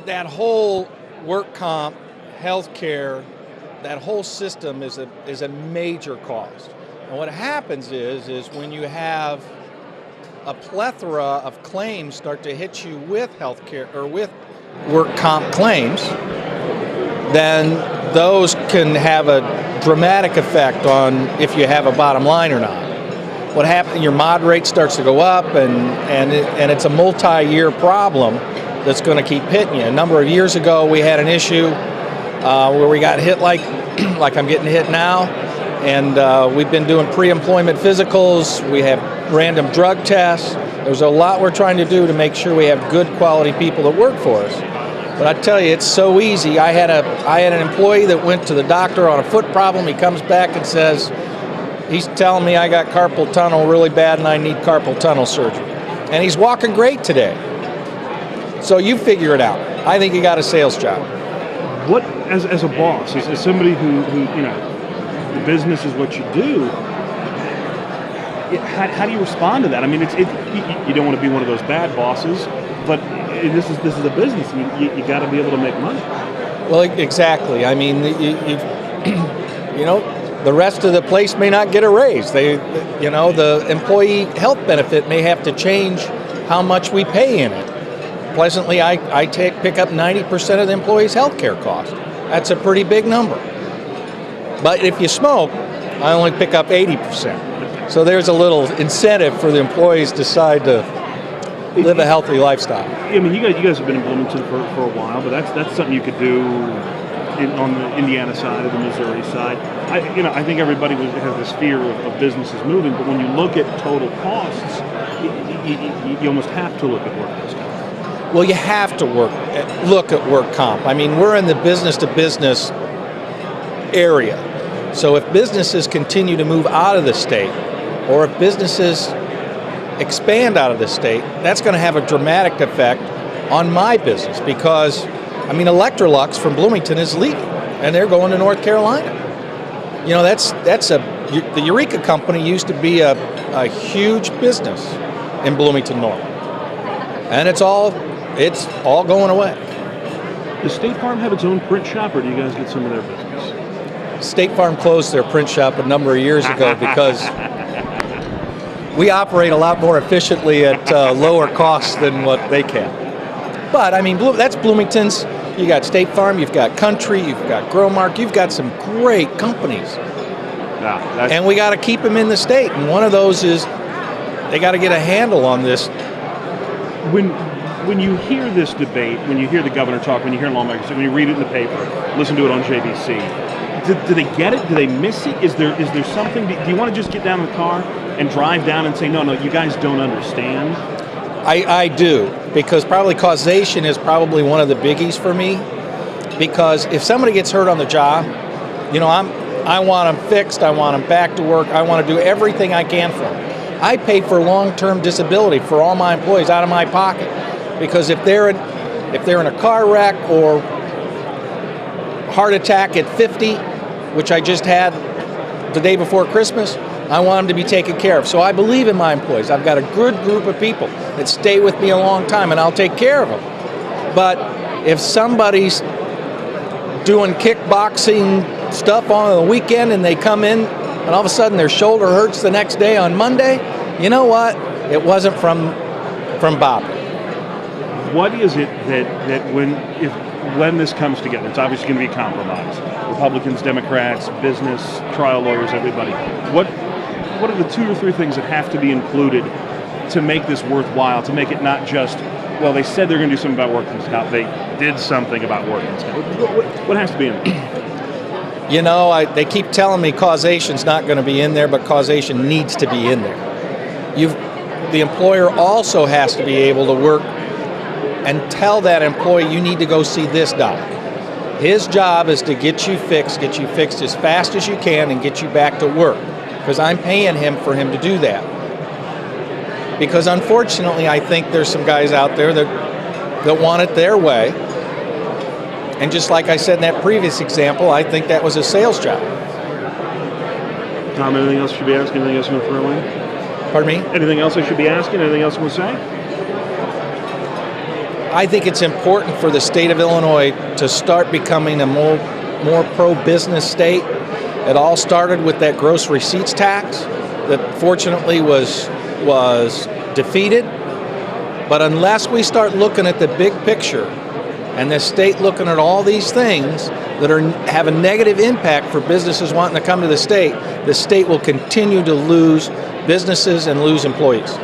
that whole work comp, healthcare, that whole system is a major cost. And what happens is when you have a plethora of claims start to hit you with healthcare or with work comp claims, then those can have a dramatic effect on if you have a bottom line or not. What happens? Your mod rate starts to go up, and it's a multi-year problem that's going to keep hitting you. A number of years ago, we had an issue where we got hit like I'm getting hit now, and we've been doing pre-employment physicals. We have random drug tests. There's a lot we're trying to do to make sure we have good quality people that work for us. But I tell you, it's so easy. I had an employee that went to the doctor on a foot problem. He comes back and says, he's telling me I got carpal tunnel really bad and I need carpal tunnel surgery. And he's walking great today. So you figure it out. I think you got a sales job. What, as a boss, as somebody who the business is what you do, how do you respond to that? I mean, you don't want to be one of those bad bosses, but this is a business. You got to be able to make money. Well, exactly. I mean, the rest of the place may not get a raise. The employee health benefit may have to change how much we pay in it. Pleasantly, I pick up 90% of the employee's health care cost. That's a pretty big number. But if you smoke, I only pick up 80%. So there's a little incentive for the employees to decide to live a healthy lifestyle. I mean, you guys have been in Bloomington for a while, but that's something you could do on the Indiana side or the Missouri side. I think everybody has this fear of businesses moving, but when you look at total costs, you almost have to look at workers' comp. Well, you have to look at work comp. I mean, we're in the business-to-business area. So if businesses continue to move out of the state, or if businesses expand out of the state, that's going to have a dramatic effect on my business because, I mean, Electrolux from Bloomington is leaving, and they're going to North Carolina. The Eureka company used to be a huge business in Bloomington North, and it's all going away. Does State Farm have its own print shop, or do you guys get some of their business? State Farm closed their print shop a number of years ago because we operate a lot more efficiently at lower costs than what they can. But, I mean, that's Bloomington's. You got State Farm, you've got Country, you've got Growmark, you've got some great companies. And we got to keep them in the state. And one of those is they got to get a handle on this. When you hear this debate, when you hear the governor talk, when you hear lawmakers, when you read it in the paper, listen to it on JVC, do they get it? Do they miss it? Is there something? Do you want to just get down in the car and drive down and say, no, you guys don't understand? I do, because probably causation is probably one of the biggies for me. Because if somebody gets hurt on the job, I want them fixed. I want them back to work. I want to do everything I can for them. I pay for long-term disability for all my employees out of my pocket, because if they're in a car wreck or heart attack at 50, which I just had the day before Christmas, I want them to be taken care of. So I believe in my employees. I've got a good group of people that stay with me a long time, and I'll take care of them. But if somebody's doing kickboxing stuff on the weekend and they come in and all of a sudden their shoulder hurts the next day on Monday, you know what? It wasn't from BOPI. What is it that when this comes together, it's obviously going to be a compromise. Republicans, Democrats, business, trial lawyers, everybody. What are the 2 or 3 things that have to be included to make this worthwhile, to make it not just, well, they said they're going to do something about workers' comp, they did something about workers' comp. What has to be in there? They keep telling me causation's not going to be in there, but causation needs to be in there. The employer also has to be able to work and tell that employee, you need to go see this doc. His job is to get you fixed as fast as you can and get you back to work, because I'm paying him for him to do that. Because unfortunately, I think there's some guys out there that want it their way. And just like I said in that previous example, I think that was a sales job. Tom, anything else you should be asking? Anything else you want to throw in? Pardon me? Anything else I should be asking? Anything else you want to say? I think it's important for the state of Illinois to start becoming a more pro-business state. It all started with that gross receipts tax that fortunately was defeated. But unless we start looking at the big picture and the state looking at all these things that have a negative impact for businesses wanting to come to the state will continue to lose businesses and lose employees.